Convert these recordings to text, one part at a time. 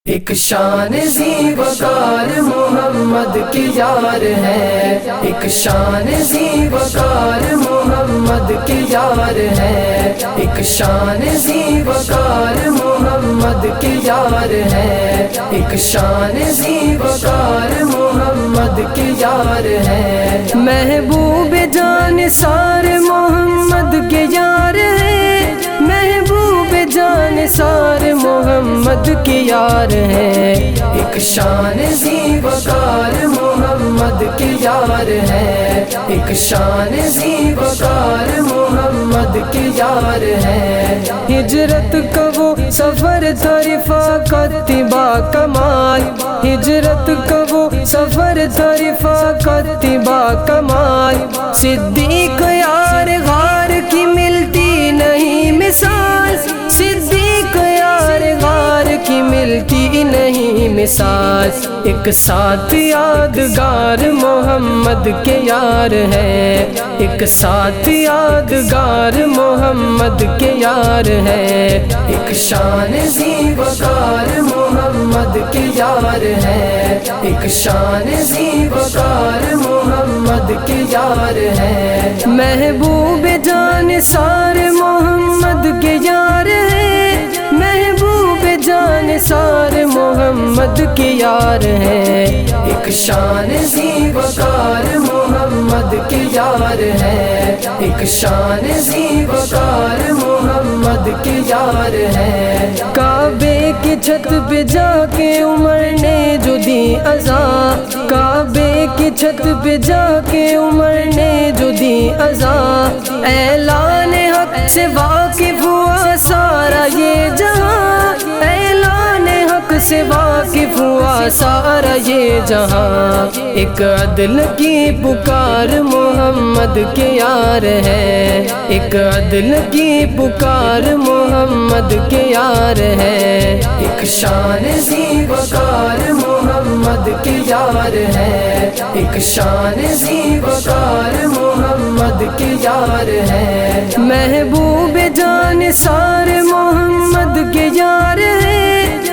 ایک شان زی وقار محمد کی یار ہے، ایک شان زی وقار محمد کی یار ہے، ایک شان زی وقار محمد کی یار ہے، ایک شان زی وقار محمد کی یار ہے۔ محبوب جان سار محمد کے یار ہے، محبوب جان سار محمد کی یار ہے، ایک شان زی وقار محمد کی یار ہے، ایک شان زی وقار محمد کی یار ہے۔ ہجرت کا وہ سفر تھا رفاقت با کمال، ہجرت کا وہ سفر تھا رفاقت با کمال، صدیق یار غار کی ملتی نہیں مثال، صدیق یار غار کی ملتی نہیں مثال، ایک ساتھ یادگار محمد کے یار ہے، ایک ساتھ یادگار محمد کے یار ہے، ایک شان زی وقار محمد کی یار ہے، ایک شان زی وقار محمد کی یار ہے۔ محبوب جان سار محمد کے یار ہے، محبوب جان سار محمد کی یار ہے، ایک شان زی وقار محمد کی یار ہے، ایک شان زی وقار محمد کی یار ہے۔ کعبے کی چھت پہ جا کے عمر نے جو دی اذان، کعبے کی چھت پہ جا کے عمر نے جو دی اذان، اعلان حق سے واقف ہوا سارا یہ جہاں، اعلان حق سے واقف ہوا سارا یہ جہاں، ایک عدل کی پکار محمد کے یار ہے، ایک عدل کی پکار محمد کے یار ہے، ایک شان زی وقار محمد کی یار ہے، ایک شان زی وقار محمد کی یار ہے۔ محبوب جان سار محمد کے یار ہے،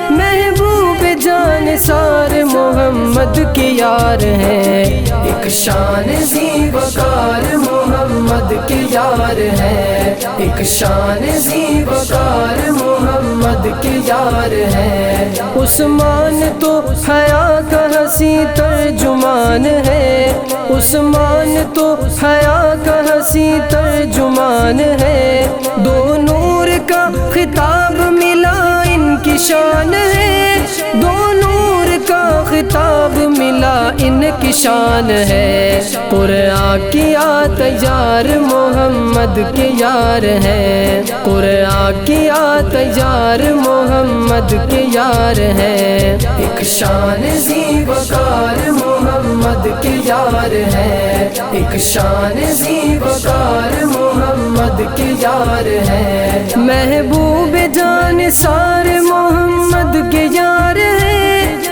محبوب جان سار محمد کی یار ہے، ایک شان زی وقار محمد کی یار ہے، ایک شان زی وقار محمد کی یار ہے۔ عثمان تو حیا کا حسین ترجمان ہے، عثمان تو حیا کا حسین ترجمان ہے، دو نور کا خطاب ملا ان کی شان ہے، دو نور کا خطاب ملا ان کی شان ہے، قرآن کی آت یار محمد کے یار ہے، قرآن کی آت یار محمد کے یار ہے، ایک شان زی وقار محمد کی یار ہے، ایک شان زی وقار محمد کی یار ہے۔ محبوب جان سار محمد کے یار ہے،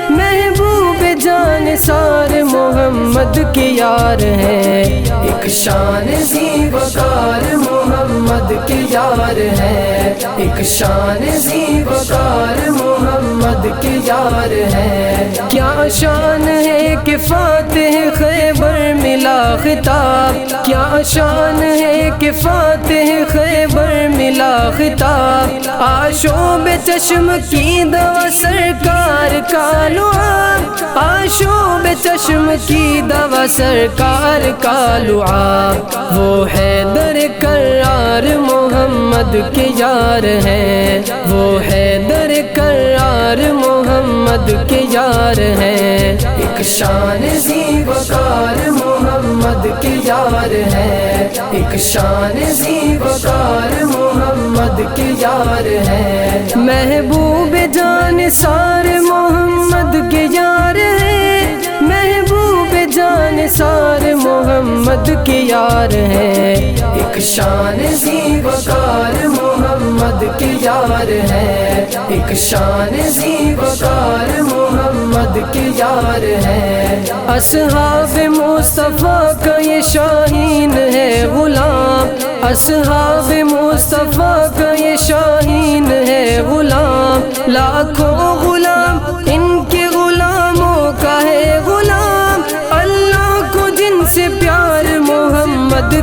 محبوب جان سار محمد کی یار ہے، ایک شان زی وقار محمد کی یار ہے، ایک شان زی وقار محمد کی یار ہے۔ کیا شان ہے کہ فاتح خیبر ملا خطاب، کیا شان ہے کہ فاتح خیبر ملا خطاب، آشوب چشم کی دوا سرکار کا لعاب، آشوب چشم کی دوا سرکار کا لعاب، وہ حیدر کرار محمد کے یار ہے، وہ حیدر کرار محمد کے یار ہے، ایک شان زی وقار محمد کی یار ہے، ایک شان زی وقار محمد کی یار ہے۔ محبوب جان سار محمد کے یار ہے، محبوب جان سار محمد کی یار ہے، ایک شان زی وقار محمد کی یار ہے، ایک شان زی وقار محمد کی یار ہے۔ اصحاب مصطفیٰ کا یہ شاہین ہے غلام، اصحاب مصطفیٰ کا یہ شاہین ہے غلام، لاکھوں غلام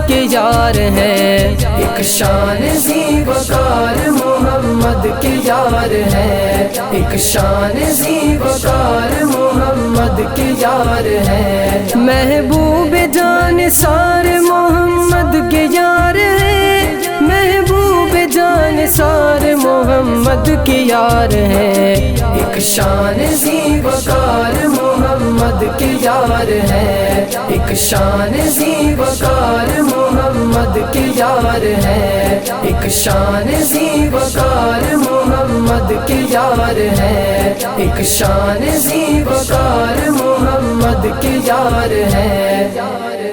کے یار ہیں، ایک شان زی وقار محمد کے یار ہیں، ایک شان زی وقار محمد کے یار ہیں، محبوب جان سار محمد کے یار ہیں، محبوب جان سار محمد کے یار ہیں، ایک شان زی وقار محمد کے یار ہیں، ایک شان زی وقار محمد کے یار ہیں، ایک شان زی وقار محمد کے یار ہیں، ایک شان زی وقار محمد کے یار ہیں۔